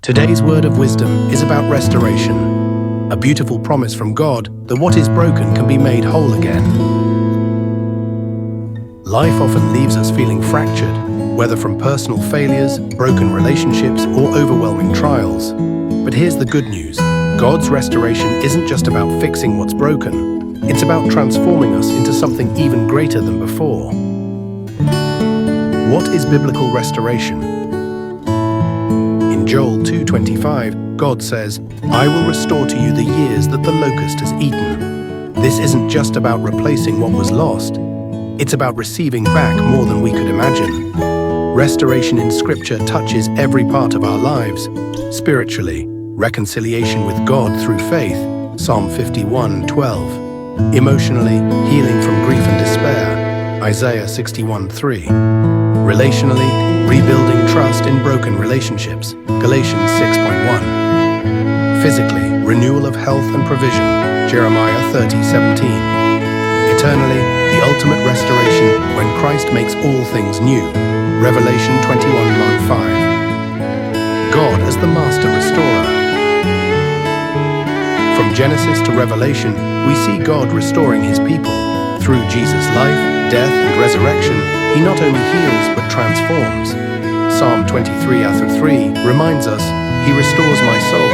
Today's word of wisdom is about restoration, a beautiful promise from God that what is broken can be made whole again. Life often leaves us feeling fractured, whether from personal failures, broken relationships, or overwhelming trials. But here's the good news. God's restoration isn't just about fixing what's broken. It's about transforming us into something even greater than before. What is biblical restoration? In Joel 2:25, God says, "I will restore to you the years that the locust has eaten." This isn't just about replacing what was lost. It's about receiving back more than we could imagine. Restoration in Scripture touches every part of our lives. Spiritually, reconciliation with God through faith, Psalm 51:12. Emotionally, healing from grief and despair, Isaiah 61:3. Relationally, rebuilding trust in broken relationships, Galatians 6:1. Physically, renewal of health and provision, Jeremiah 30:17. Eternally, the ultimate restoration when Christ makes all things new, Revelation 21:5. God as the master restorer. From Genesis to Revelation, we see God restoring his people. Through Jesus' life, death, and resurrection, he not only heals but transforms. Psalm 23:3 reminds us, "He restores my soul."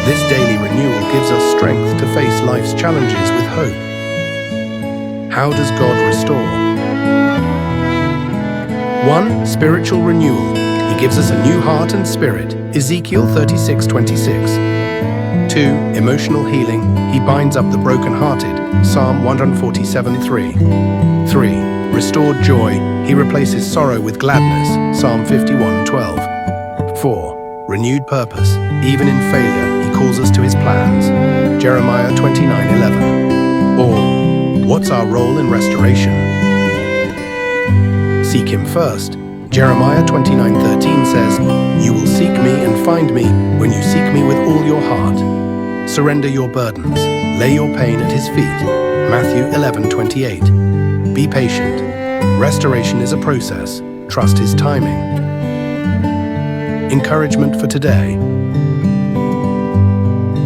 This daily renewal gives us strength to face life's challenges with hope. How does God restore? 1. Spiritual renewal. He gives us a new heart and spirit, Ezekiel 36:26. 2. Emotional healing. He binds up the brokenhearted, Psalm 147:3. 3. Restored joy. He replaces sorrow with gladness, Psalm 51:12. 4. Renewed purpose. Even in failure, he calls us to his plans, Jeremiah 29:11. Or, what's our role in restoration? Seek him first. Jeremiah 29:13 says, "You will seek me and find me when you seek me with all your heart." Surrender your burdens. Lay your pain at his feet, Matthew 11:28. Be patient. Restoration is a process. Trust his timing. Encouragement for today.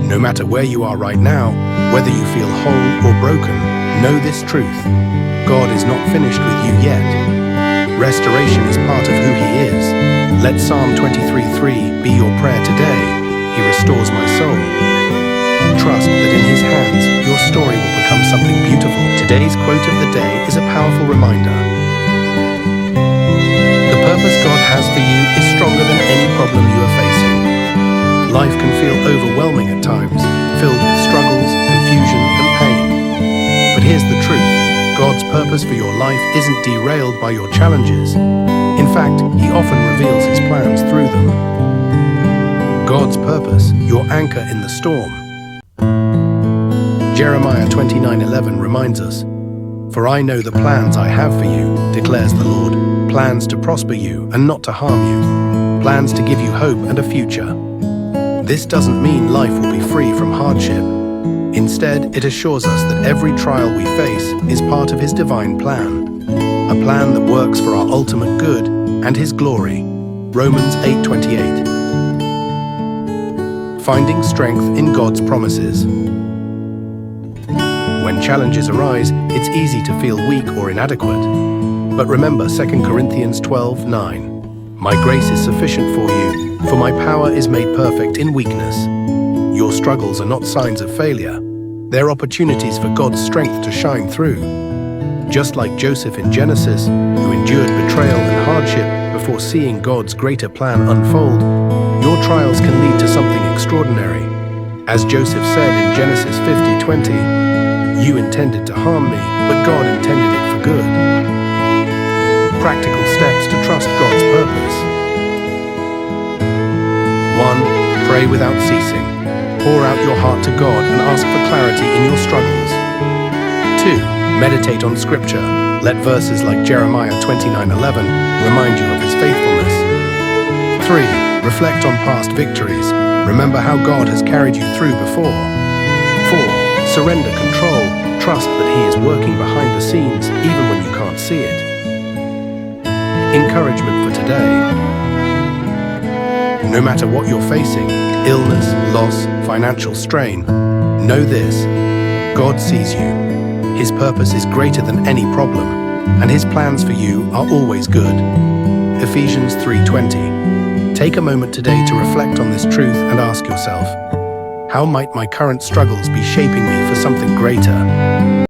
No matter where you are right now, whether you feel whole or broken, know this truth. God is not finished with you yet. Restoration is part of who he is. Let Psalm 23:3 be your prayer today. He restores my soul. Trust that in his hands, your story will become something beautiful. Today's quote of the day is a powerful reminder. The purpose God has for you is stronger than any problem you are facing. Life can feel overwhelming at times, filled with struggles, confusion, and pain. But here's the truth. God's purpose for your life isn't derailed by your challenges. In fact, he often reveals his plans through them. God's purpose, your anchor in the storm. Jeremiah 29:11 reminds us, "For I know the plans I have for you, declares the Lord, plans to prosper you and not to harm you, plans to give you hope and a future." This doesn't mean life will be free from hardship. Instead, it assures us that every trial we face is part of his divine plan, a plan that works for our ultimate good and his glory. Romans 8:28. Finding strength in God's promises. When challenges arise, it's easy to feel weak or inadequate. But remember 2 Corinthians 12:9. "My grace is sufficient for you, for my power is made perfect in weakness." Your struggles are not signs of failure. They're opportunities for God's strength to shine through. Just like Joseph in Genesis, who endured betrayal and hardship before seeing God's greater plan unfold, your trials can lead to something extraordinary. As Joseph said in Genesis 50:20, "You intended to harm me, but God intended it for good." Practical steps to trust God's purpose. 1. Pray without ceasing. Pour out your heart to God and ask for clarity in your struggles. 2. Meditate on Scripture. Let verses like Jeremiah 29:11 remind you of his faithfulness. 3. Reflect on past victories. Remember how God has carried you through before. 4. Surrender control. Trust that he is working behind the scenes even when you can't see it. Encouragement for today. No matter what you're facing, illness, loss, financial strain, know this: God sees you. His purpose is greater than any problem, and His plans for you are always good. Ephesians 3:20. Take a moment today to reflect on this truth and ask yourself, how might my current struggles be shaping me for something greater?